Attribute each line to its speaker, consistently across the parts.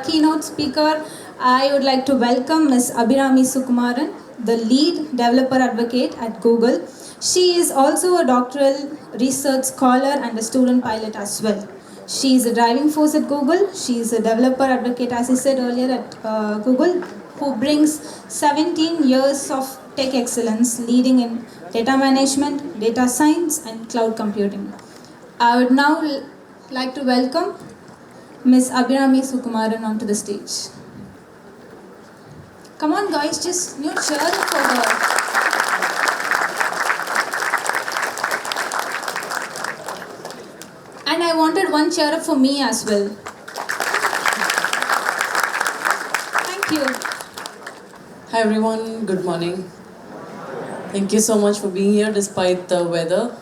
Speaker 1: keynote speaker, I would like to welcome Ms. Abirami Sukumaran, the lead developer advocate at Google. She is also a doctoral research scholar and a student pilot as well. She is a driving force at Google. She is a developer advocate, as I said earlier, at Google, who brings 17 years of tech excellence leading in data management, data science, and cloud computing. I would now like to welcome Ms. Abirami Sukumaran onto the stage. Come on guys, just cheer up for her. And I wanted one cheer up for me as well. Thank you.
Speaker 2: Hi everyone, good morning. Thank you so much for being here despite the weather.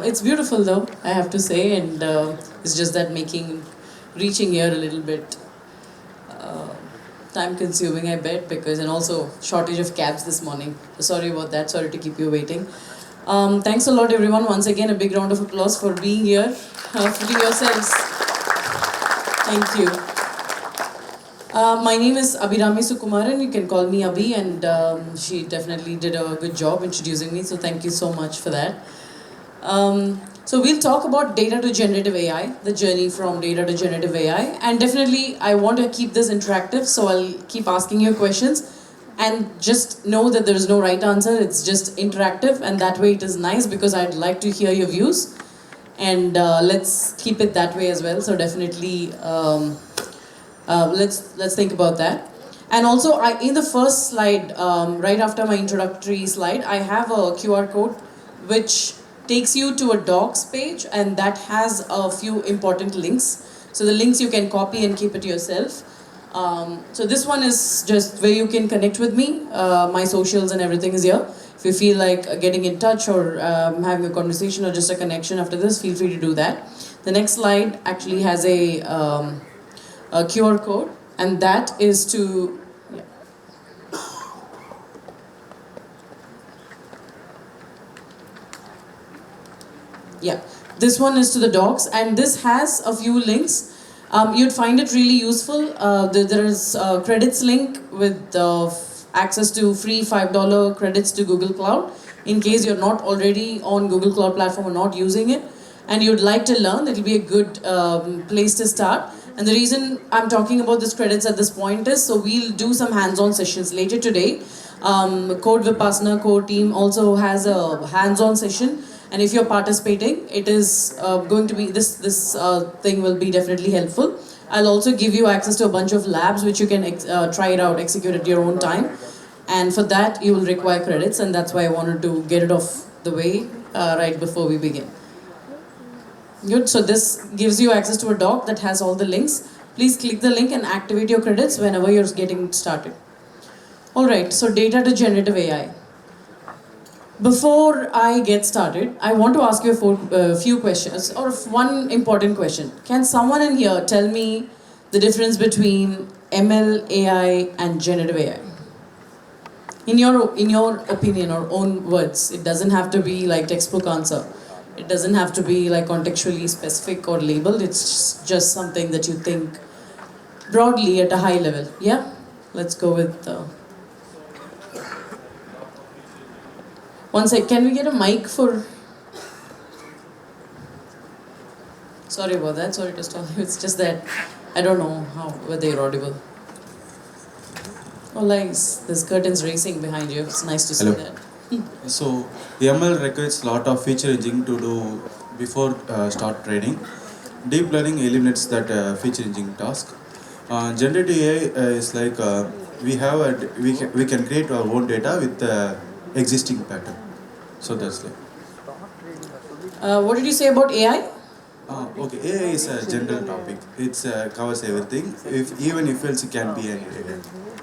Speaker 2: It's beautiful though, I have to say, and it's just that reaching here a little bit time consuming, I bet, and also shortage of cabs this morning. Sorry about that, sorry to keep you waiting. Thanks a lot everyone, once again a big round of applause for being here, for yourselves. Thank you. My name is Abirami Sukumaran, you can call me Abi, and she definitely did a good job introducing me, so thank you so much for that. So we'll talk about data to generative AI, the journey from data to generative AI, and definitely I want to keep this interactive, so I'll keep asking you questions, and just know that there is no right answer, it's just interactive, and that way it is nice because I'd like to hear your views, and let's keep it that way as well, so definitely let's think about that. And also, in the first slide, right after my introductory slide, I have a QR code which takes you to a docs page, and that has a few important links. So the links you can copy and keep it yourself. So this one is just where you can connect with me. My socials and everything is here. If you feel like getting in touch or having a conversation or just a connection after this, feel free to do that. The next slide actually has a QR code, and that is to this one is to the docs, and this has a few links. You'd find it really useful. There is a credits link with access to free $5 credits to Google Cloud in case you're not already on Google Cloud platform or not using it and you'd like to learn. It'll be a good place to start. And the reason I'm talking about this credits at this point is so we'll do some hands-on sessions later today. Code Vipassana core team also has a hands-on session, and if you're participating, it is going to be this thing will be definitely helpful. I'll also give you access to a bunch of labs which you can try it out, execute at your own time, and for that you will require credits, and that's why I wanted to get it off the way right before we begin. Good, so this gives you access to a doc that has all the links. Please click the link and activate your credits whenever you're getting started. Alright, so data to generative AI. Before I get started, I want to ask you a few questions, or one important question. Can someone in here tell me the difference between ML, AI and generative AI? In your opinion or own words, it doesn't have to be like textbook answer. It doesn't have to be like contextually specific or labeled. It's just something that you think broadly at a high level. Yeah? Let's go with... One sec, can we get a mic for... Sorry about that, sorry to stall you. It's just that I don't know whether you're audible. Oh, nice. There's curtains racing behind you. It's nice to see that.
Speaker 3: So, ML requires a lot of feature engineering to do before start training. Deep learning eliminates that feature engineering task. Generative AI is like we can create our own data with existing pattern. So that's like.
Speaker 2: What did you say about AI?
Speaker 3: Okay, AI is a general topic. It covers everything. Even if else it can be an AI.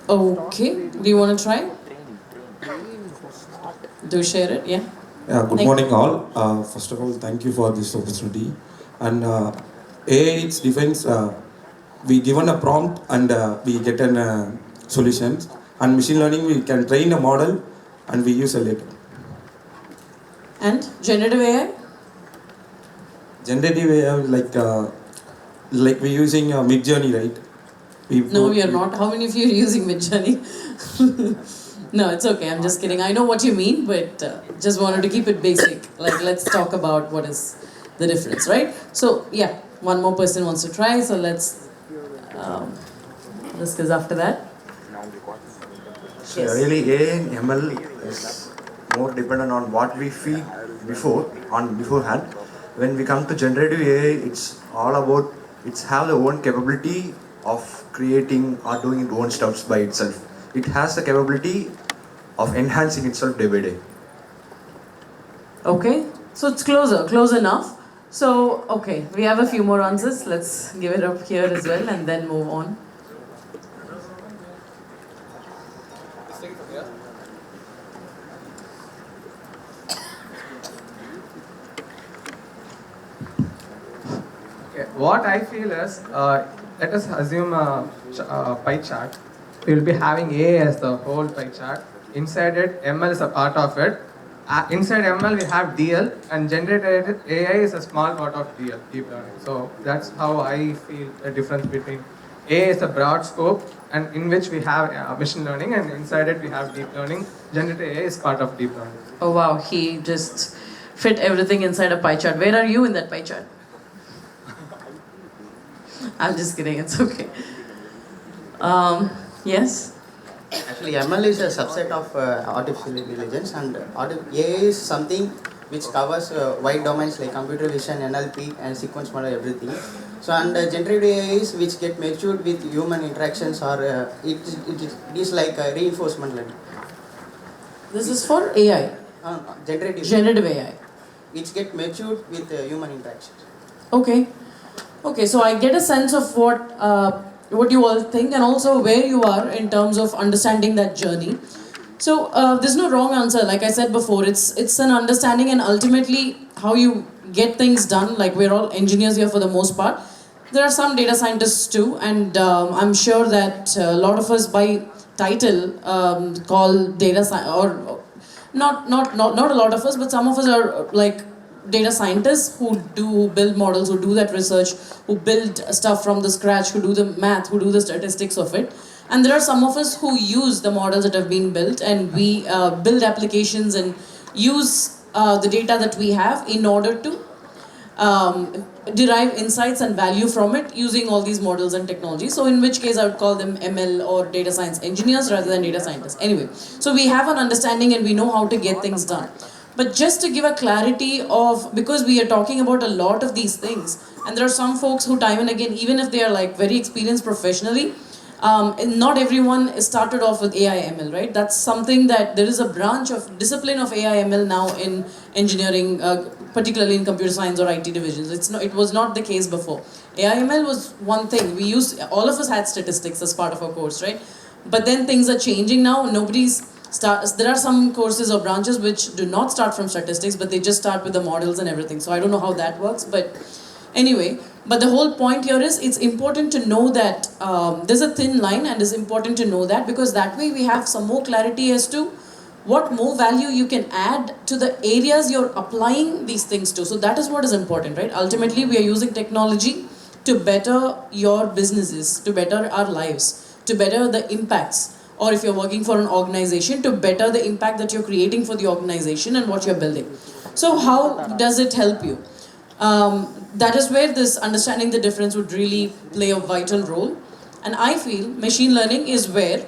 Speaker 2: Okay. Do you want to try? Do share it, yeah?
Speaker 4: Yeah, good morning all. First of all, thank you for this opportunity. And AI, it defines, we given a prompt and we get an solutions. And machine learning, we can train a model and we use a later.
Speaker 2: And generative AI?
Speaker 4: Generative AI, like we're using Mid Journey, right?
Speaker 2: No, we are not. How many of you are using Midjourney? No, it's okay. I'm just kidding. I know what you mean, but just wanted to keep it basic. Like, let's talk about what is the difference, right? So, yeah, one more person wants to try. So let's discuss after that.
Speaker 5: So really, AI and ML is more dependent on what we feed beforehand. When we come to generative AI, it's all about it's have the own capability of creating or doing its own stuffs by itself. It has the capability of enhancing itself day by day.
Speaker 2: Okay, so it's close enough. So, okay, we have a few more answers. Let's give it up here as well and then move on.
Speaker 6: Okay, what I feel is, let us assume a pie chart. We will be having A as the whole pie chart. Inside it, ML is a part of it. Inside ML, we have DL, and generated AI is a small part of DL, deep learning. So that's how I feel the difference between AI is a broad scope, and in which we have machine learning, and inside it we have deep learning. Generative AI is part of deep learning.
Speaker 2: Oh wow, he just fit everything inside a pie chart. Where are you in that pie chart? I'm just kidding, it's okay. Yes?
Speaker 7: Actually, ML is a subset of artificial intelligence, and AI is something which covers wide domains like computer vision, NLP, and sequence model, everything. So, and generative AI is which get matured with human interactions, or it is like reinforcement learning.
Speaker 2: This is for AI.
Speaker 7: Generative
Speaker 2: AI.
Speaker 7: Which get matured with human interactions.
Speaker 2: Okay. Okay, so I get a sense of what you all think and also where you are in terms of understanding that journey. So there's no wrong answer. Like I said before, it's an understanding and ultimately how you get things done. Like we're all engineers here for the most part. There are some data scientists too, and I'm sure that a lot of us by title call data science, or not a lot of us, but some of us are like data scientists who build models, who do that research, who build stuff from the scratch, who do the math, who do the statistics of it. And there are some of us who use the models that have been built, and we build applications and use the data that we have in order to derive insights and value from it using all these models and technologies. So in which case I would call them ML or data science engineers rather than data scientists. Anyway, so we have an understanding and we know how to get things done. But just to give a clarity of, because we are talking about a lot of these things, and there are some folks who time and again, even if they are like very experienced professionally, not everyone started off with AI ML, right? That's something that there is a branch of discipline of AI ML now in engineering, particularly in computer science or IT divisions. It was not the case before. AI ML was one thing. All of us had statistics as part of our course, right? But then things are changing now. There are some courses or branches which do not start from statistics, but they just start with the models and everything. So I don't know how that works, but anyway. But the whole point here is it's important to know that there's a thin line, and it's important to know that because that way we have some more clarity as to what more value you can add to the areas you're applying these things to. So that is what is important, right? Ultimately, we are using technology to better your businesses, to better our lives, to better the impacts. Or if you're working for an organization, to better the impact that you're creating for the organization and what you're building. So how does it help you? That is where this understanding the difference would really play a vital role. And I feel machine learning is where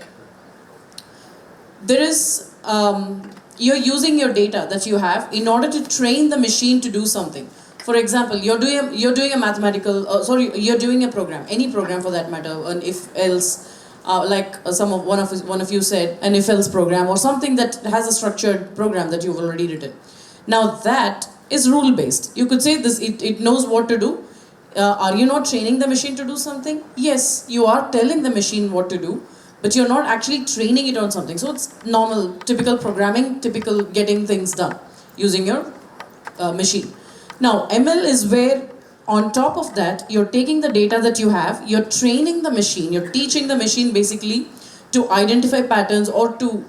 Speaker 2: there is, you're using your data that you have in order to train the machine to do something. For example, you're doing a mathematical, you're doing a program, any program for that matter, an if-else, like one of you said, an if-else program or something that has a structured program that you've already written. Now that is rule-based. You could say this, it knows what to do. Are you not training the machine to do something? Yes, you are telling the machine what to do, but you're not actually training it on something. So it's normal, typical programming, typical getting things done using your machine. Now, ML is where on top of that, you're taking the data that you have, you're training the machine, you're teaching the machine basically to identify patterns or to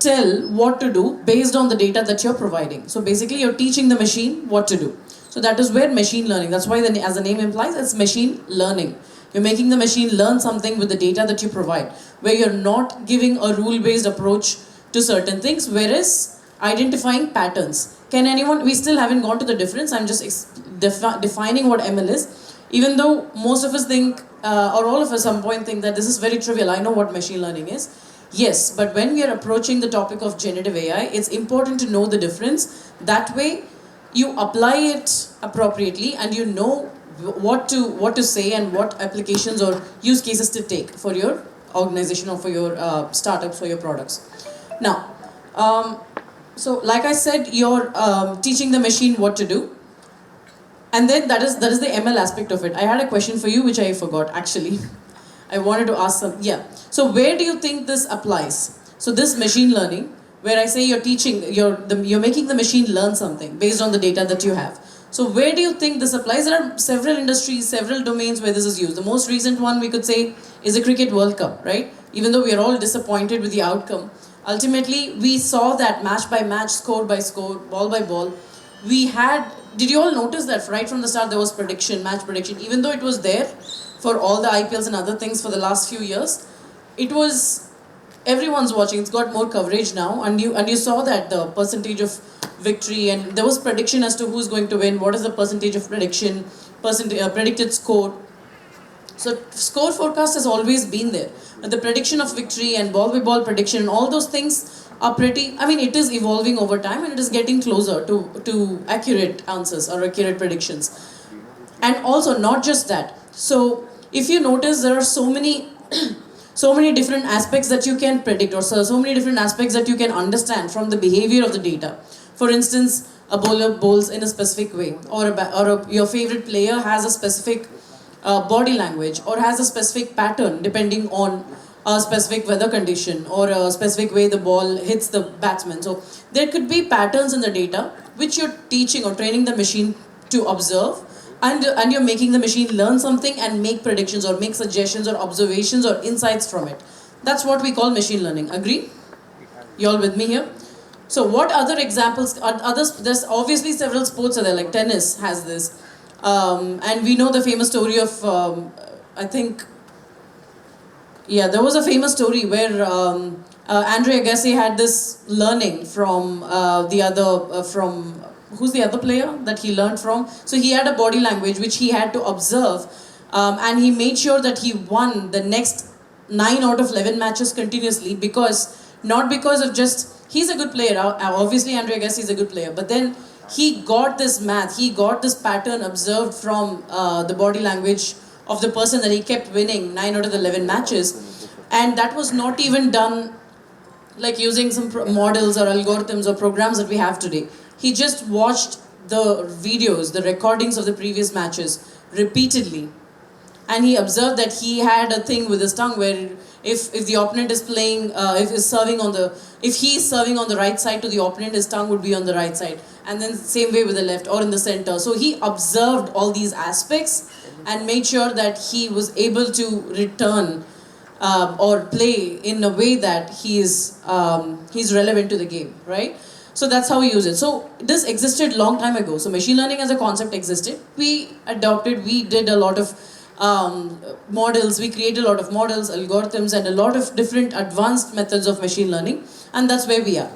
Speaker 2: tell what to do based on the data that you're providing. So basically, you're teaching the machine what to do. So that is where machine learning, that's why as the name implies, it's machine learning. You're making the machine learn something with the data that you provide, where you're not giving a rule-based approach to certain things, whereas identifying patterns. Can anyone, we still haven't gone to the difference, I'm just defining what ML is. Even though most of us think, or all of us at some point think that this is very trivial, I know what machine learning is. Yes, but when we are approaching the topic of generative AI, it's important to know the difference. That way, you apply it appropriately and you know what to say and what applications or use cases to take for your organization or for your startups or your products. Now, so like I said, you're teaching the machine what to do. And then that is the ML aspect of it. I had a question for you which I forgot actually. I wanted to ask some, yeah. So where do you think this applies? So this machine learning, where I say you're teaching, you're making the machine learn something based on the data that you have. So where do you think this applies? There are several industries, several domains where this is used. The most recent one we could say is the Cricket World Cup, right? Even though we are all disappointed with the outcome, ultimately we saw that match by match, score by score, ball by ball. We had, did you all notice that right from the start there was prediction, match prediction, even though it was there for all the IPLs and other things for the last few years, it was, everyone's watching, it's got more coverage now, and you saw that the percentage of victory, and there was prediction as to who's going to win, what is the percentage of prediction, predicted score. So score forecast has always been there, but the prediction of victory and ball by ball prediction and all those things are pretty, I mean it is evolving over time and it is getting closer to accurate answers or accurate predictions. And also not just that, so if you notice there are so many different aspects that you can predict, or so many different aspects that you can understand from the behavior of the data. For instance, a bowler bowls in a specific way, or your favorite player has a specific body language or has a specific pattern depending on a specific weather condition or a specific way the ball hits the batsman. So there could be patterns in the data which you're teaching or training the machine to observe, and you're making the machine learn something and make predictions or make suggestions or observations or insights from it. That's what we call machine learning. Agree? You all with me here? So what other examples, there's obviously several sports are there, like tennis has this. And we know the famous story of, I think, yeah, there was a famous story where Andre Agassi had this learning from who's the other player that he learned from? So he had a body language which he had to observe, and he made sure that he won the next 9 out of 11 matches continuously, not because of just, he's a good player, obviously Andre Agassi is a good player, but then he got this pattern observed from the body language of the person that he kept winning 9 out of the 11 matches, and that was not even done like using some models or algorithms or programs that we have today. He just watched the videos, the recordings of the previous matches repeatedly, and he observed that he had a thing with his tongue where if the opponent is playing, if he's serving on the right side to the opponent, his tongue would be on the right side, and then same way with the left or in the center. So he observed all these aspects and made sure that he was able to return or play in a way that he's relevant to the game, right? So that's how we use it. So this existed long time ago. So machine learning as a concept existed. We adopted, we did a lot of models, we created a lot of models, algorithms, and a lot of different advanced methods of machine learning, and that's where we are.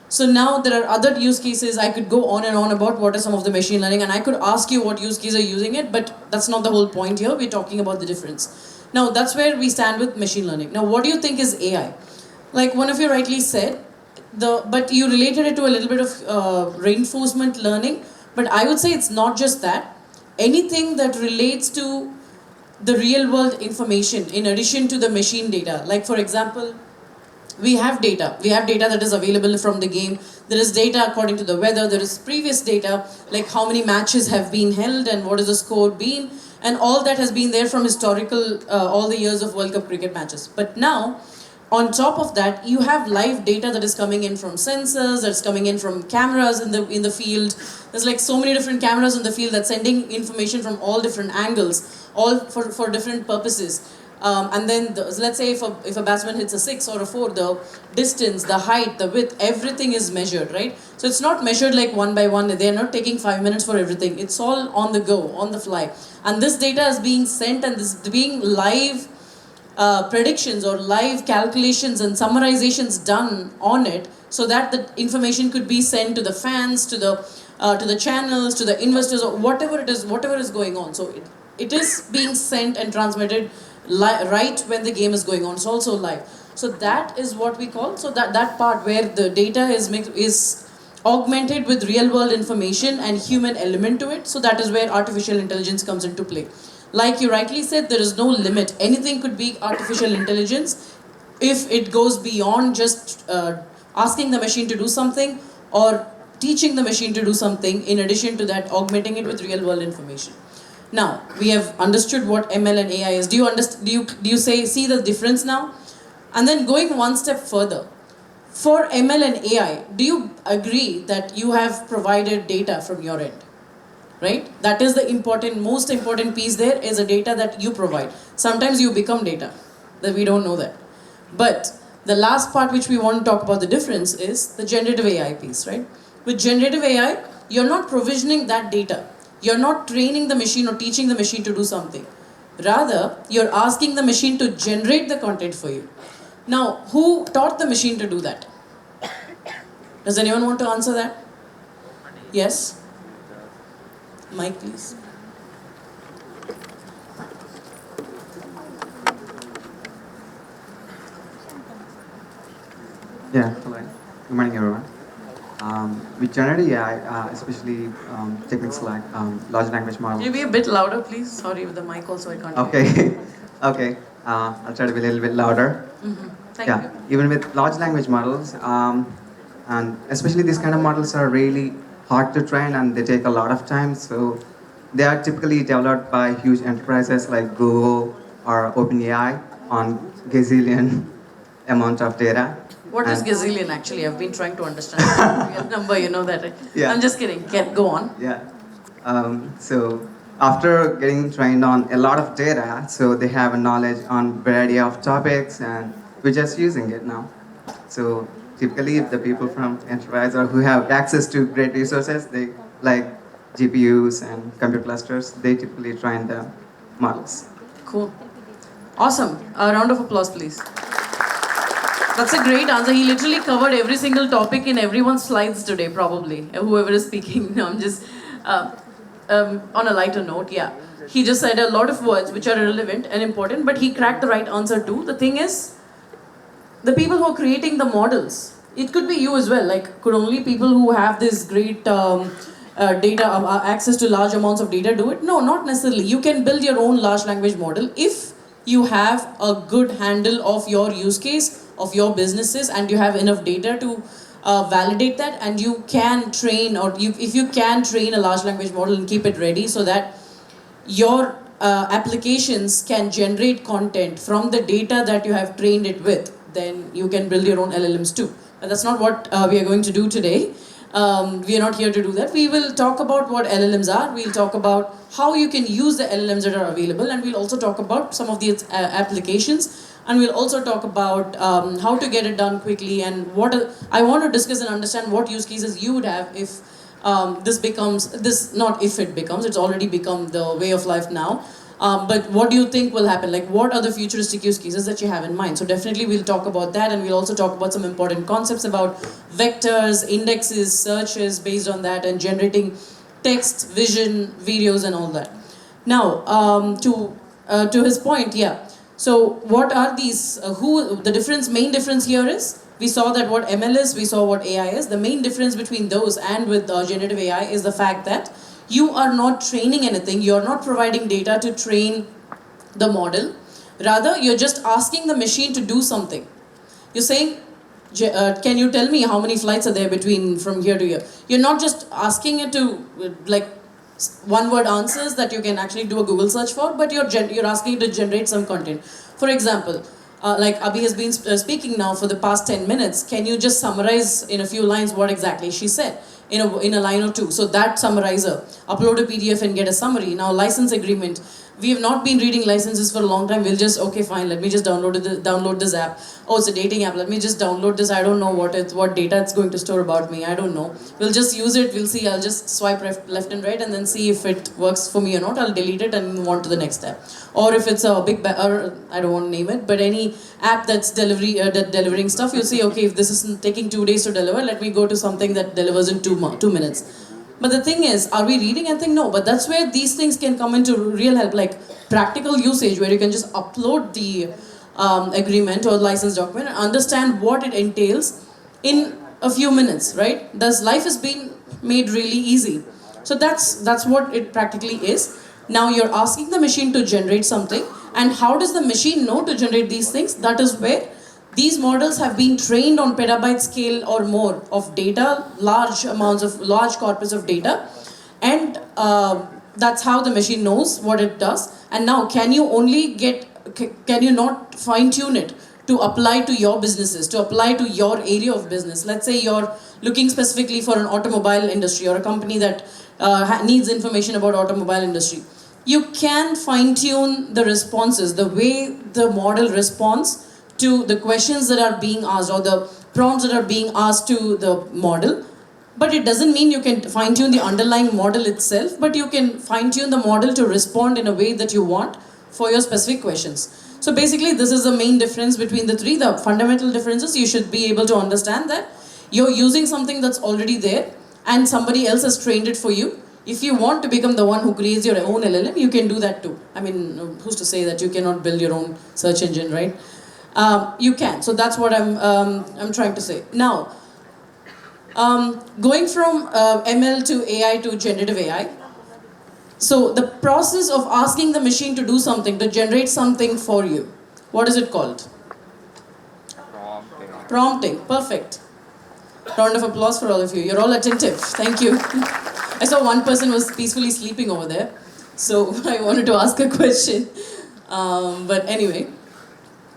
Speaker 2: So now there are other use cases. I could go on and on about what are some of the machine learning, and I could ask you what use cases are using it, but that's not the whole point here. We're talking about the difference. Now that's where we stand with machine learning. Now what do you think is AI? Like one of you rightly said, but you related it to a little bit of reinforcement learning, but I would say it's not just that. Anything that relates to the real world information in addition to the machine data. Like for example, we have data that is available from the game. There is data according to the weather, there is previous data, like how many matches have been held and what is the score been, and all that has been there from historical, all the years of World Cup cricket matches. But now, on top of that, you have live data that is coming in from sensors, that's coming in from cameras in the field. There's like so many different cameras in the field that's sending information from all different angles, all for different purposes. And then let's say if a batsman hits a 6 or a 4, the distance, the height, the width, everything is measured, right? So it's not measured like one by one. They're not taking 5 minutes for everything. It's all on the go, on the fly. And this data is being sent, and this being live predictions or live calculations and summarizations done on it, so that the information could be sent to the fans, to the channels, to the investors, or whatever it is, whatever is going on. So it is being sent and transmitted right when the game is going on. It's also live. So that is what we call, so that part where the data is augmented with real world information and human element to it. So that is where artificial intelligence comes into play. Like you rightly said, there is no limit. Anything could be artificial intelligence if it goes beyond just asking the machine to do something, or teaching the machine to do something, in addition to that augmenting it with real world information. Now, we have understood what ML and AI is. Do you see the difference now? And then going one step further, for ML and AI, do you agree that you have provided data from your end? Right? That is the most important piece there, is the data that you provide. Sometimes you become data, that we don't know that. But the last part which we want to talk about the difference is the generative AI piece, right? With generative AI, you're not provisioning that data. You're not training the machine or teaching the machine to do something. Rather, you're asking the machine to generate the content for you. Now, who taught the machine to do that? Does anyone want to answer that? Yes? Mike, please.
Speaker 8: Yeah, hello. Good morning, everyone. With generative AI, especially techniques like large language models.
Speaker 2: Can you be a bit louder, please? Sorry, with the mic also I can't hear.
Speaker 8: Okay, okay. I'll try to be a little bit louder.
Speaker 2: Thank
Speaker 8: Yeah,
Speaker 2: you.
Speaker 8: even with large language models, and especially these kind of models are really hard to train and they take a lot of time. So they are typically developed by huge enterprises like Google or OpenAI on gazillion amount of data.
Speaker 2: What is
Speaker 8: And-
Speaker 2: gazillion actually? I've been trying to understand the real number, you know that, right?
Speaker 8: Yeah.
Speaker 2: I'm just kidding. Go on.
Speaker 8: Yeah. So after getting trained on a lot of data, so they have a knowledge on variety of topics, and we're just using it now. So typically, if the people from enterprise or who have access to great resources, they like GPUs and computer clusters, they typically train the models.
Speaker 2: Cool. Awesome. A round of applause, please. That's a great answer. He literally covered every single topic in everyone's slides today, probably. Whoever is speaking. No, I'm just on a lighter note. Yeah, he just said a lot of words which are relevant and important, but he cracked the right answer too. The thing is, the people who are creating the models, it could be you as well. Like, could only people who have this great data access to large amounts of data do it? No, not necessarily. You can build your own large language model if you have a good handle of your use case, of your businesses, and you have enough data to validate that, and you can train, if you can train a large language model and keep it ready so that your applications can generate content from the data that you have trained it with, then you can build your own LLMs too. But that's not what we are going to do today. We are not here to do that. We will talk about what LLMs are. We'll talk about how you can use the LLMs that are available, and we'll also talk about some of the applications. And we'll also talk about how to get it done quickly, and I want to discuss and understand what use cases you would have if not if it becomes, it's already become the way of life now. But what do you think will happen? Like, what are the futuristic use cases that you have in mind? So definitely we'll talk about that, and we'll also talk about some important concepts about vectors, indexes, searches based on that, and generating text, vision, videos, and all that. Now, to his point, yeah. So what are these, main difference here is, we saw that what ML is, we saw what AI is. The main difference between those and with generative AI is the fact that you are not training anything, you're not providing data to train the model. Rather, you're just asking the machine to do something. You're saying, can you tell me how many flights are there from here to here? You're not just asking it to, one-word answers that you can actually do a Google search for, but you're asking it to generate some content. For example, like Abhi has been speaking now for the past 10 minutes, can you just summarize in a few lines what exactly she said? in a line or two. So that summarizer, upload a PDF and get a summary. Now license agreement. We have not been reading licenses for a long time. We'll just, okay, fine, let me just download this app. Oh, it's a dating app. Let me just download this. I don't know what data it's going to store about me. I don't know. We'll just use it. We'll see. I'll just swipe left and right and then see if it works for me or not. I'll delete it and move on to the next step. Or if it's a big, or I don't want to name it, but any app that's delivering stuff, you'll see, okay, if this is taking 2 days to deliver, let me go to something that delivers in 2 minutes. But the thing is, are we reading anything? No, but that's where these things can come into real help, like practical usage where you can just upload the agreement or license document and understand what it entails in a few minutes, right? Thus, life is being made really easy. So that's what it practically is. Now you're asking the machine to generate something, and how does the machine know to generate these things? That is where these models have been trained on petabyte scale or more of data, large corpus of data, and that's how the machine knows what it does. And now, can you not fine tune it to apply to your businesses, to apply to your area of business? Let's say you're looking specifically for an automobile industry or a company that needs information about automobile industry. You can fine tune the responses, the way the model responds to the questions that are being asked or the prompts that are being asked to the model. But it doesn't mean you can fine tune the underlying model itself, but you can fine tune the model to respond in a way that you want for your specific questions. So basically, this is the main difference between the three. The fundamental differences, you should be able to understand that you're using something that's already there and somebody else has trained it for you. If you want to become the one who creates your own LLM, you can do that too. I mean, who's to say that you cannot build your own search engine, right? You can. So that's what I'm trying to say. Now, going from ML to AI to generative AI. So the process of asking the machine to do something, to generate something for you, what is it called? Prompting. Perfect. Round of applause for all of you. You're all attentive. Thank you. I saw one person was peacefully sleeping over there, so I wanted to ask a question. But anyway,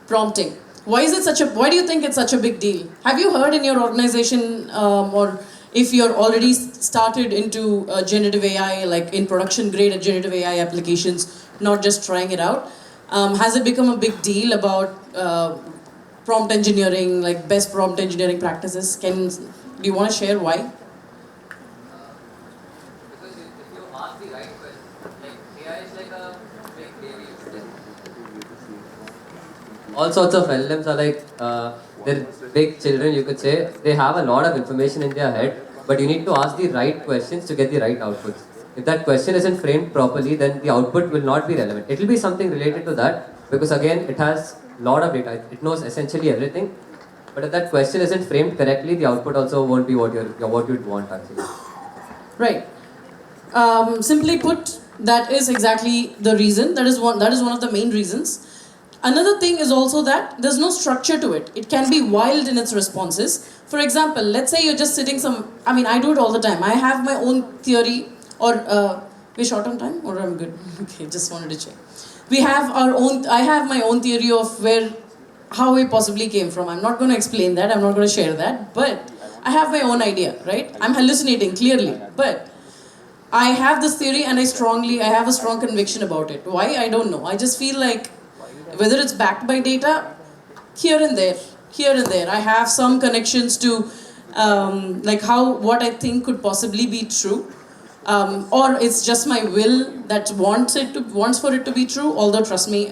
Speaker 2: prompting. Why do you think it's such a big deal? Have you heard in your organization, or if you're already started into generative AI, like in production grade generative AI applications, not just trying it out, has it become a big deal about prompt engineering, like best prompt engineering practices? Do you want to share why?
Speaker 9: Because if you ask the right question, like AI is like a big baby. All sorts of LLMs are like they're big children, you could say. They have a lot of information in their head, but you need to ask the right questions to get the right outputs. If that question isn't framed properly, then the output will not be relevant. It will be something related to that, because again, it has a lot of data. It knows essentially everything. But if that question isn't framed correctly, the output also won't be what you'd want actually.
Speaker 2: Right. Simply put, that is exactly the reason. That is one of the main reasons. Another thing is also that there's no structure to it. It can be wild in its responses. For example, let's say you're just sitting I do it all the time. I have my own theory, or we're short on time, or I'm good? Okay, just wanted to check. I have my own theory of how we possibly came from. I'm not going to explain that. I'm not going to share that. But I have my own idea, right? I'm hallucinating, clearly. But I have this theory and I have a strong conviction about it. Why? I don't know. I just feel like whether it's backed by data, here and there, I have some connections to what I think could possibly be true. Or it's just my will that wants for it to be true, although trust me,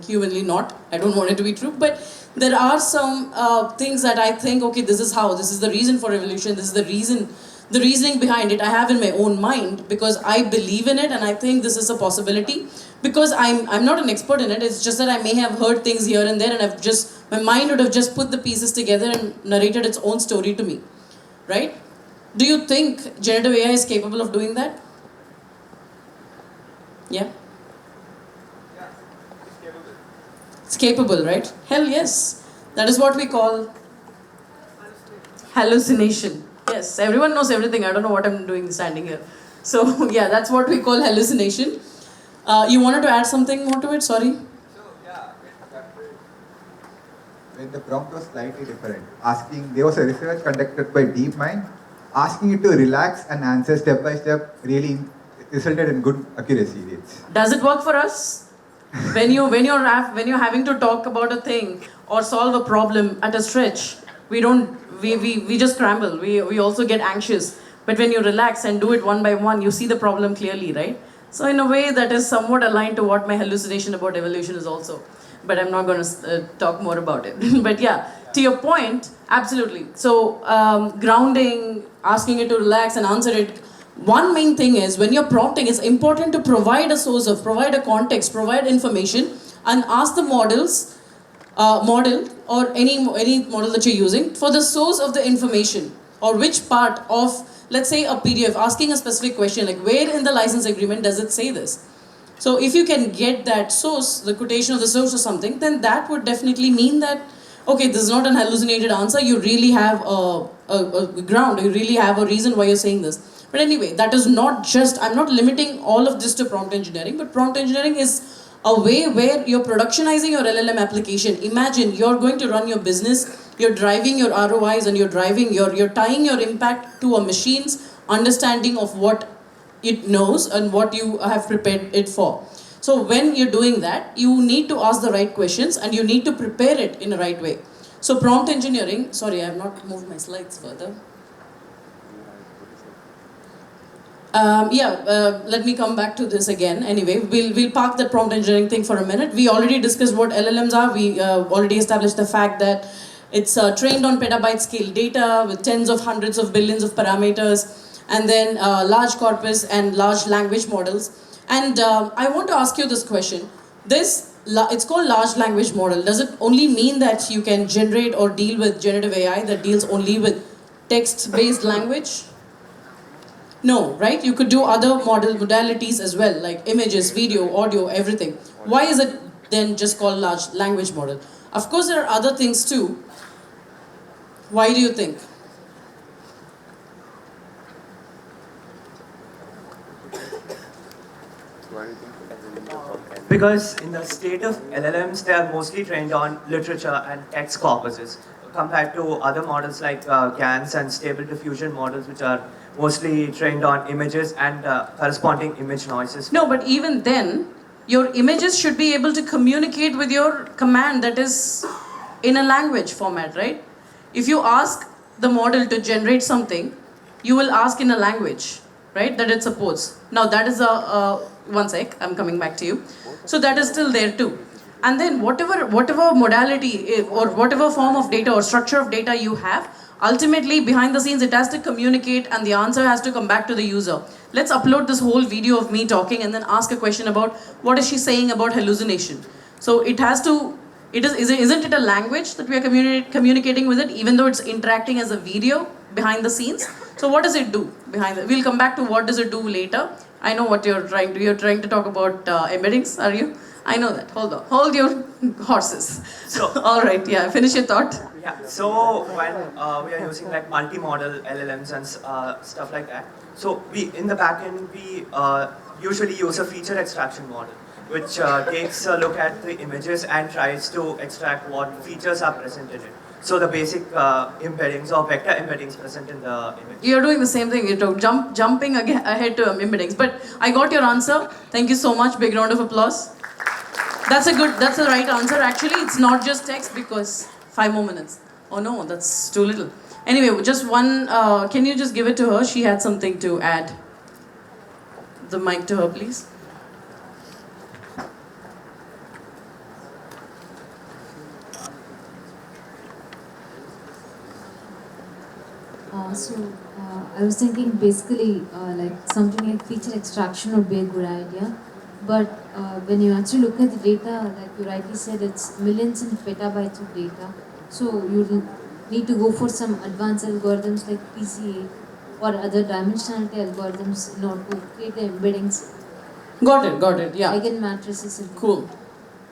Speaker 2: humanly not. I don't want it to be true, but there are some things that I think, okay, this is the reason for evolution, this is the reasoning behind it I have in my own mind, because I believe in it and I think this is a possibility. Because I'm not an expert in it, it's just that I may have heard things here and there and my mind would have just put the pieces together and narrated its own story to me, right? Do you think generative AI is capable of doing that? Yeah? It's capable, right? Hell yes. That is what we call hallucination. Yes, everyone knows everything. I don't know what I'm doing standing here. So yeah, that's what we call hallucination. You wanted to add something more to it? Sorry?
Speaker 10: So yeah, when the prompt was slightly different, there was a research conducted by DeepMind asking it to relax and answer step by step really resulted in good accuracy rates.
Speaker 2: Does it work for us? When you're having to talk about a thing or solve a problem at a stretch, we just scramble. We also get anxious. But when you relax and do it one by one, you see the problem clearly, right? So in a way that is somewhat aligned to what my hallucination about evolution is also. But I'm not going to talk more about it. But yeah, to your point, absolutely. So grounding, asking it to relax and answer it. One main thing is when you're prompting, it's important to provide a context, provide information, and ask the model or any model that you're using for the source of the information or which part of, let's say, a PDF, asking a specific question like where in the license agreement does it say this? So if you can get that source, the quotation of the source or something, then that would definitely mean that, okay, this is not an hallucinated answer, you really have a ground, you really have a reason why you're saying this. But anyway, that is not just, I'm not limiting all of this to prompt engineering, but prompt engineering is a way where you're productionizing your LLM application. Imagine you're going to run your business, you're driving your ROIs and you're tying your impact to a machine's understanding of what it knows and what you have prepared it for. So when you're doing that, you need to ask the right questions and you need to prepare it in the right way. So prompt engineering, sorry, I have not moved my slides further. Let me come back to this again. Anyway, we'll park the prompt engineering thing for a minute. We already discussed what LLMs are. We already established the fact that it's trained on petabyte scale data with tens of hundreds of billions of parameters, and then large corpus and large language models. And I want to ask you this question. It's called large language model. Does it only mean that you can generate or deal with generative AI that deals only with text-based language? No, right? You could do other modalities as well, like images, video, audio, everything. Why is it then just called large language model? Of course, there are other things too. Why do you think?
Speaker 11: Because in the state of LLMs, they are mostly trained on literature and text corpuses, compared to other models like GANs and stable diffusion models, which are mostly trained on images and corresponding image noises.
Speaker 2: No, but even then, your images should be able to communicate with your command that is in a language format, right? If you ask the model to generate something, you will ask in a language, right, that it supports. Now that is one sec, I'm coming back to you. So that is still there too. And then whatever modality or whatever form of data or structure of data you have, ultimately behind the scenes it has to communicate and the answer has to come back to the user. Let's upload this whole video of me talking and then ask a question about what is she saying about hallucination. So it has to, isn't it a language that we are communicating with it, even though it's interacting as a video behind the scenes? So what does it do behind it? We'll come back to what does it do later. I know what you're trying to talk about embeddings, are you? I know that. Hold on. Hold your horses. So, all right. Yeah. Finish your thought.
Speaker 11: Yeah. So when we are using like multi-model LLMs and stuff like that, so we in the backend we usually use a feature extraction model, which takes a look at the images and tries to extract what features are present in it. So the basic embeddings or vector embeddings present in the image.
Speaker 2: You're doing the same thing. You're jumping ahead to embeddings. But I got your answer. Thank you so much. Big round of applause. That's the right answer. Actually, it's not just text because 5 more minutes. Oh no, that's too little. Anyway, just one, can you just give it to her? She had something to add. The mic to her, please.
Speaker 12: I was thinking basically like something like feature extraction would be a good idea. But when you actually look at the data, like you rightly said, it's millions and petabytes of data. So you need to go for some advanced algorithms like PCA or other dimensionality algorithms in order to create the embeddings.
Speaker 2: Got it, yeah.
Speaker 12: Eigen matrices.
Speaker 2: Cool.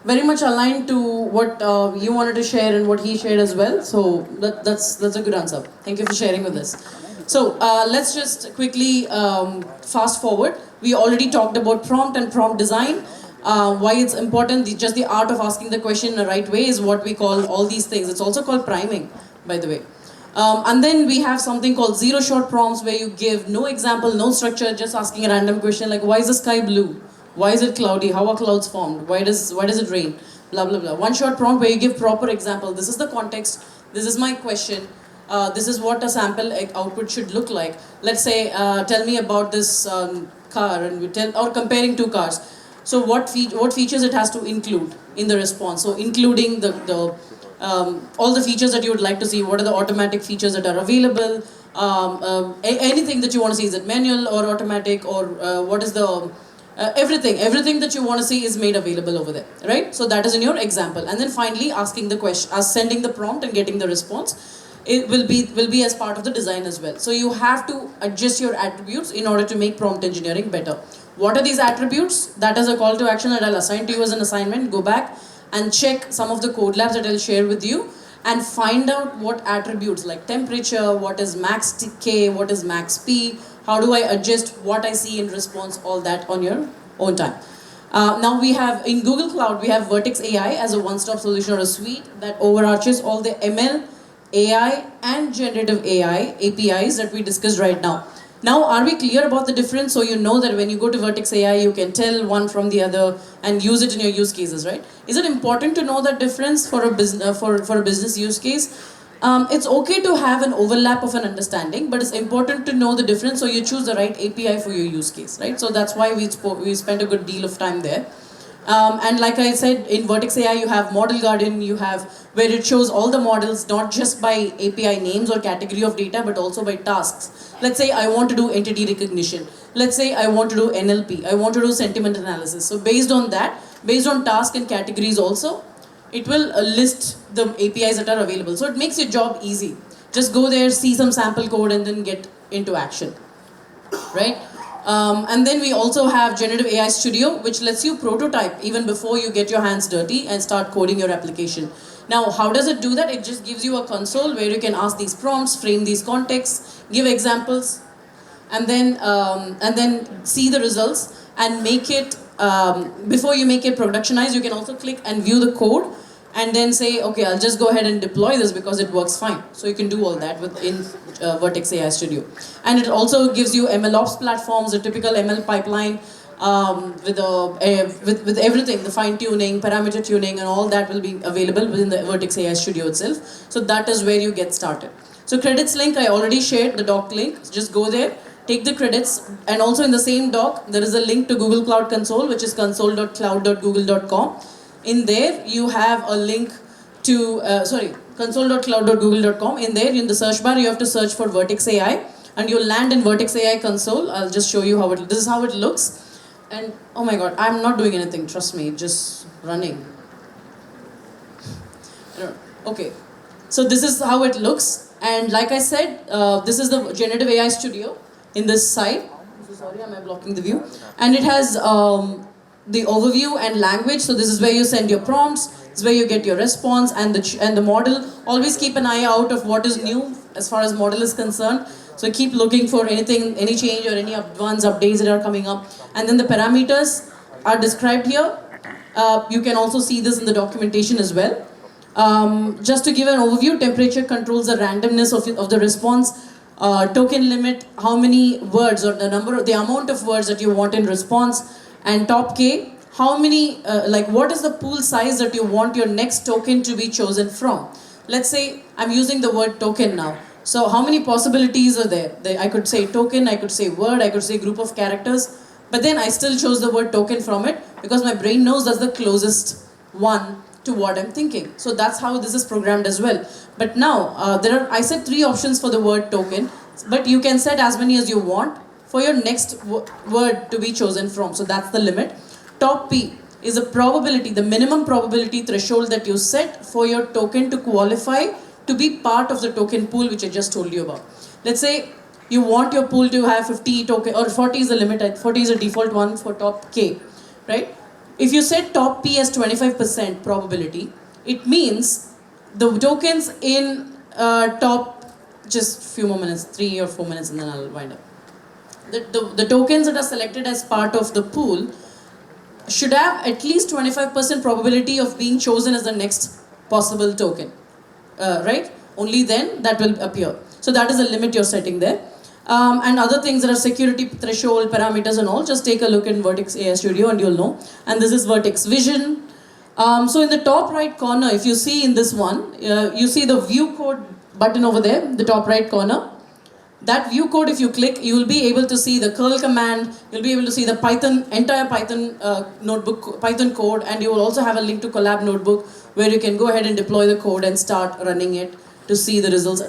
Speaker 2: Very much aligned to what you wanted to share and what he shared as well. So that's a good answer. Thank you for sharing with us. So let's just quickly fast forward. We already talked about prompt and prompt design. Why it's important, just the art of asking the question in the right way is what we call all these things. It's also called priming, by the way. And then we have something called zero shot prompts where you give no example, no structure, just asking a random question like why is the sky blue? Why is it cloudy? How are clouds formed? Why does it rain? Blah blah blah. One shot prompt where you give proper example. This is the context. This is my question. This is what a sample output should look like. Let's say, tell me about this car, and we tell, or comparing two cars. So what features it has to include in the response? So including all the features that you would like to see. What are the automatic features that are available? Anything that you want to see, is it manual or automatic, or what is the everything that you want to see is made available over there, right? So that is in your example. And then finally asking the question, sending the prompt and getting the response. It will be as part of the design as well. So you have to adjust your attributes in order to make prompt engineering better. What are these attributes? That is a call to action that I'll assign to you as an assignment. Go back and check some of the code labs that I'll share with you and find out what attributes like temperature, what is max K, what is max P, how do I adjust what I see in response, all that on your own time. Now we have, in Google Cloud, we have Vertex AI as a one-stop solution or a suite that overarches all the ML, AI and generative AI APIs that we discussed right now. Now, are we clear about the difference? So you know that when you go to Vertex AI, you can tell one from the other and use it in your use cases, right? Is it important to know that difference for a business for a business use case? It's okay to have an overlap of an understanding, but it's important to know the difference so you choose the right API for your use case, right? So that's why we spent a good deal of time there. And like I said, in Vertex AI, you have Model Garden, you have where it shows all the models, not just by API names or category of data, but also by tasks. Let's say I want to do entity recognition. Let's say I want to do NLP. I want to do sentiment analysis. So based on that, based on task and categories also, it will list the APIs that are available. So it makes your job easy. Just go there, see some sample code, and then get into action, right? And then we also have Generative AI Studio, which lets you prototype even before you get your hands dirty and start coding your application. Now, how does it do that? It just gives you a console where you can ask these prompts, frame these contexts, give examples, and then see the results and make it, before you make it productionized, you can also click and view the code and then say, okay, I'll just go ahead and deploy this because it works fine. So you can do all that within Vertex AI Studio. And it also gives you MLOps platforms, a typical ML pipeline with everything, the fine tuning, parameter tuning, and all that will be available within the Vertex AI Studio itself. So that is where you get started. So credits link, I already shared the doc link. Just go there, take the credits, and also in the same doc, there is a link to Google Cloud Console, which is console.cloud.google.com. In there, you have a link to, console.cloud.google.com. In there, in the search bar, you have to search for Vertex AI, and you'll land in Vertex AI console. I'll just show you this is how it looks. And oh my God, I'm not doing anything, trust me, just running. Okay, so this is how it looks. And like I said, this is the Generative AI Studio in this side. I'm so sorry, am I blocking the view? And it has the overview and language. So this is where you send your prompts, this is where you get your response and the model. Always keep an eye out of what is new as far as model is concerned. So keep looking for anything, any change or any advanced updates that are coming up. And then the parameters are described here. You can also see this in the documentation as well. Just to give an overview, temperature controls the randomness of the response. Token limit, how many words or the amount of words that you want in response. And top K, how many, what is the pool size that you want your next token to be chosen from? Let's say I'm using the word token now. So how many possibilities are there? I could say token, I could say word, I could say group of characters, but then I still chose the word token from it because my brain knows that's the closest one to what I'm thinking. So that's how this is programmed as well. But now, I set 3 options for the word token, but you can set as many as you want for your next word to be chosen from. So that's the limit. Top P is a probability, the minimum probability threshold that you set for your token to qualify to be part of the token pool, which I just told you about. Let's say you want your pool to have 50 token, or 40 is the limit, 40 is the default one for top K, right? If you set top P as 25% probability, it means the tokens in top, just a few more minutes, 3 or 4 minutes, and then I'll wind up. The tokens that are selected as part of the pool should have at least 25% probability of being chosen as the next possible token, right? only then that will appear. So that is the limit you're setting there. And other things that are security threshold, parameters and all, just take a look in Vertex AI Studio and you'll know. And this is Vertex Vision. So in the top right corner, if you see in this one, you see the view code button over there, the top right corner. That view code, if you click, you will be able to see the curl command, you'll be able to see the entire Python notebook, Python code, and you will also have a link to Collab notebook where you can go ahead and deploy the code and start running it to see the results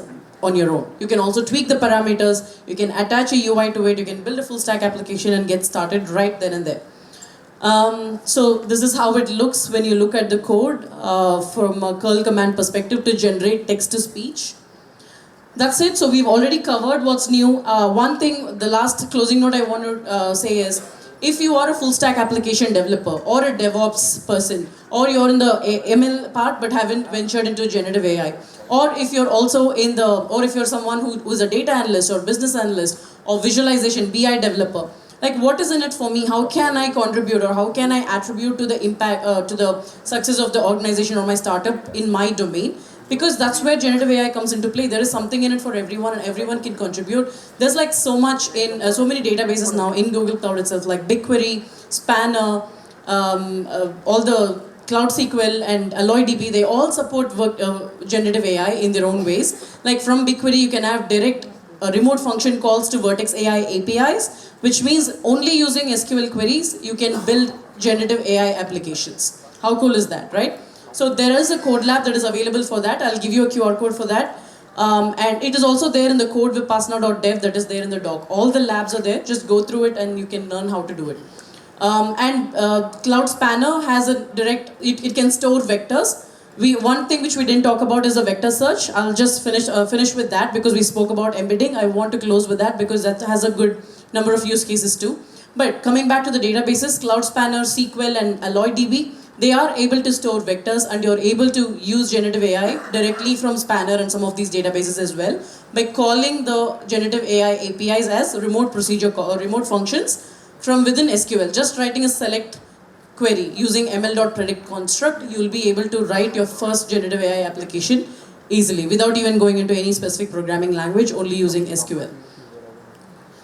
Speaker 2: on your own. You can also tweak the parameters, you can attach a UI to it, you can build a full stack application and get started right then and there. So this is how it looks when you look at the code from a curl command perspective to generate text to speech. That's it. So we've already covered what's new. One thing, the last closing note I want to say is, if you are a full stack application developer or a DevOps person, or you're in the ML part but haven't ventured into generative AI, or if you're also in the, or if you're someone who's a data analyst or business analyst or visualization, BI developer, like what is in it for me? How can I contribute or how can I attribute to the impact, to the success of the organization or my startup in my domain? Because that's where generative AI comes into play. There is something in it for everyone and everyone can contribute. There's like so much in, so many databases now in Google Cloud itself, like BigQuery, Spanner, all the Cloud SQL and AlloyDB, they all support generative AI in their own ways. Like from BigQuery, you can have direct remote function calls to Vertex AI APIs, which means only using SQL queries, you can build generative AI applications. How cool is that, right? So there is a code lab that is available for that. I'll give you a QR code for that. And it is also there in the code vipassana.dev that is there in the doc. All the labs are there. Just go through it and you can learn how to do it. Cloud Spanner has a direct, it can store vectors. One thing which we didn't talk about is a vector search. I'll just finish with that because we spoke about embedding. I want to close with that because that has a good number of use cases too. But coming back to the databases, Cloud Spanner, SQL and AlloyDB, they are able to store vectors and you're able to use generative AI directly from Spanner and some of these databases as well by calling the generative AI APIs as remote procedure or remote functions from within SQL. Just writing a select query using ml.predict construct, you'll be able to write your first generative AI application easily without even going into any specific programming language, only using SQL.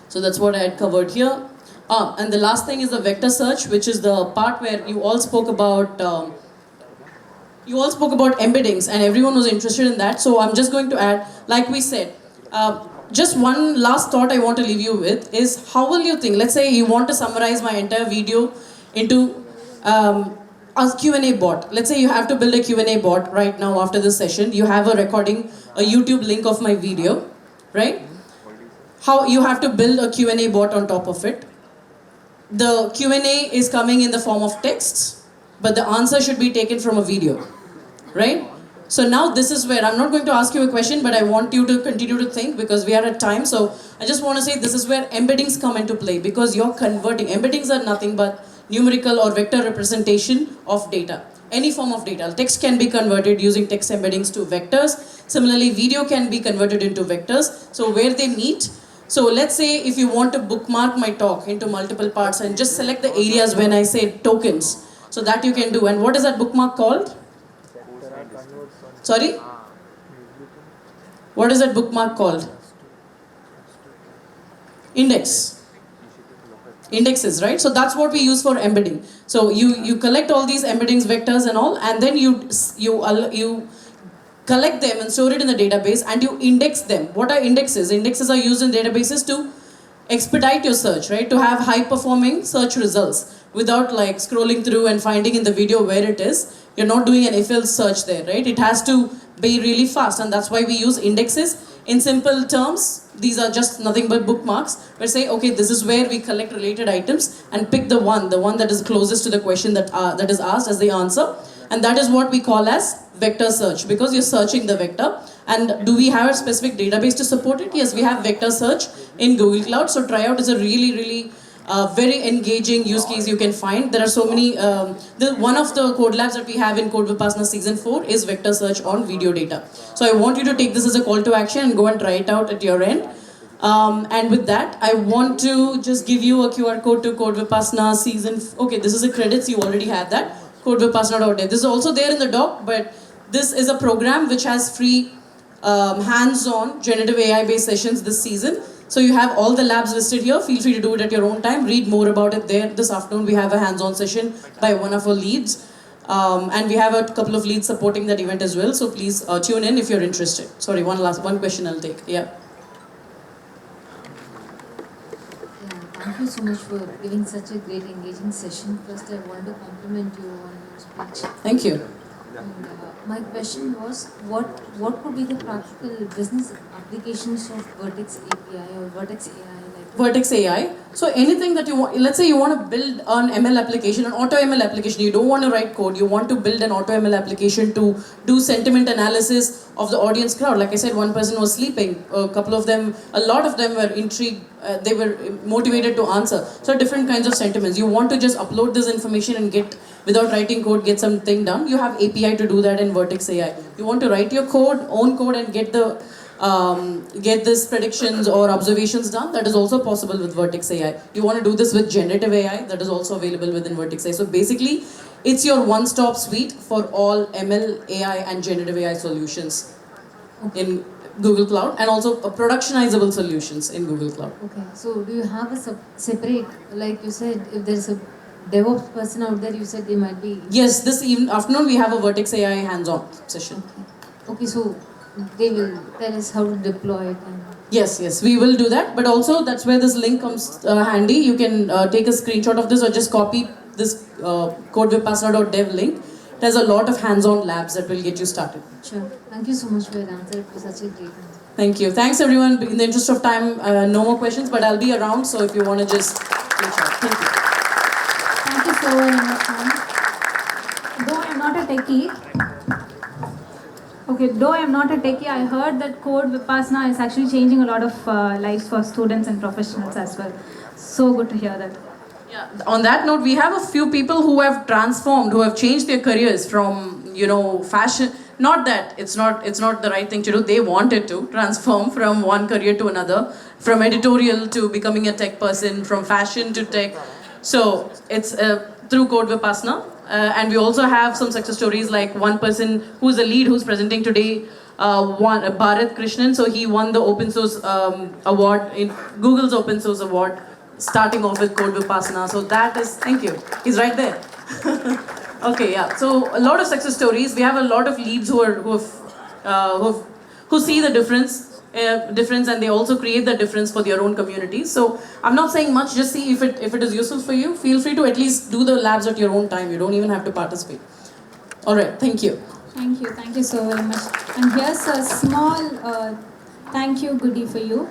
Speaker 2: So that's what I had covered here. And the last thing is the vector search, which is the part where you all spoke about embeddings and everyone was interested in that. So I'm just going to add, like we said, just one last thought I want to leave you with is how will you think, let's say you want to summarize my entire video into a Q&A bot. Let's say you have to build a Q&A bot right now after this session. You have a recording, a YouTube link of my video, right? How you have to build a Q&A bot on top of it. The Q&A is coming in the form of texts, but the answer should be taken from a video, right? So now this is where, I'm not going to ask you a question, but I want you to continue to think because we are at time. So I just want to say this is where embeddings come into play because you're converting. Embeddings are nothing but numerical or vector representation of data. Any form of data. Text can be converted using text embeddings to vectors. Similarly, video can be converted into vectors. So where they meet, so let's say if you want to bookmark my talk into multiple parts and just select the areas when I say tokens. So that you can do. And what is that bookmark called? Sorry? What is that bookmark called? Index. Indexes, right? So that's what we use for embedding. So you collect all these embeddings, vectors and all, and then you collect them and store it in the database and you index them. What are indexes? Indexes are used in databases to expedite your search, right? To have high performing search results without like scrolling through and finding in the video where it is. You're not doing an if-else search there, right? It has to be really fast and that's why we use indexes. In simple terms, these are just nothing but bookmarks. We say, okay, this is where we collect related items and pick the one that is closest to the question that is asked as the answer. And that is what we call as vector search because you're searching the vector. And do we have a specific database to support it? Yes, we have vector search in Google Cloud. So tryout is a really very engaging use case you can find. There are so many, one of the code labs that we have in Code Vipassana Season 4 is vector search on video data. So I want you to take this as a call to action and go and try it out at your end. And with that, I want to just give you a QR code to Code Vipassana Season, okay, this is the credits, you already have that, codevipassana.dev. This is also there in the doc, but this is a program which has free hands-on generative AI-based sessions this season. So you have all the labs listed here. Feel free to do it at your own time. Read more about it there. This afternoon we have a hands-on session by one of our leads. And we have a couple of leads supporting that event as well. So please tune in if you're interested. Sorry, one question I'll take. Yeah.
Speaker 12: Thank you so much for giving such a great engaging session. First, I want to compliment you on your speech.
Speaker 2: Thank you.
Speaker 12: And, my question was, what could be the practical business applications of Vertex API or Vertex AI?
Speaker 2: Vertex AI. So anything that you want, let's say you want to build an ML application, an auto ML application, you don't want to write code, you want to build an auto ML application to do sentiment analysis of the audience crowd. Like I said, one person was sleeping, a lot of them were intrigued, they were motivated to answer. So different kinds of sentiments. You want to just upload this information and get, without writing code, get something done. You have API to do that in Vertex AI. You want to write your code, own code, and get this predictions or observations done. That is also possible with Vertex AI. You want to do this with generative AI. That is also available within Vertex AI. So basically, it's your one-stop suite for all ML, AI, and generative AI solutions in Google Cloud, and also productionizable solutions in Google Cloud.
Speaker 12: Okay. So do you have a separate, like you said, if there is a DevOps person out there, you said they might be...
Speaker 2: Yes, this afternoon we have a Vertex AI hands-on session.
Speaker 12: Okay, so they will tell us how to deploy it. And
Speaker 2: Yes, we will do that. But also, that's where this link comes handy. You can take a screenshot of this or just copy this codevipassana.dev link. It has a lot of hands-on labs that will get you started.
Speaker 12: Sure. Thank you so much for your answer. It was such a great answer.
Speaker 2: Thank you. Thanks everyone. In the interest of time, no more questions, but I'll be around. So if you want to just reach out. Thank you.
Speaker 1: Thank you so very much, ma'am. Though I'm not a techie, I heard that Code Vipassana is actually changing a lot of lives for students and professionals as well. So good to hear that.
Speaker 2: Yeah. On that note, we have a few people who have transformed, who have changed their careers from, fashion. Not that it's not the right thing to do. They wanted to transform from one career to another, from editorial to becoming a tech person, from fashion to tech. So it's through Code Vipassana. And we also have some success stories, like one person who's a lead who's presenting today, Bharat Krishnan. So he won the open source award in Google's open source award, starting off with Code Vipassana. So that is, thank you. He's right there. Okay, yeah. So a lot of success stories. We have a lot of leads who see the difference, and they also create the difference for their own communities. So I'm not saying much. Just see if it is useful for you. Feel free to at least do the labs at your own time. You don't even have to participate. All right. Thank you.
Speaker 1: Thank you so very much. And here's a small thank you goodie for you.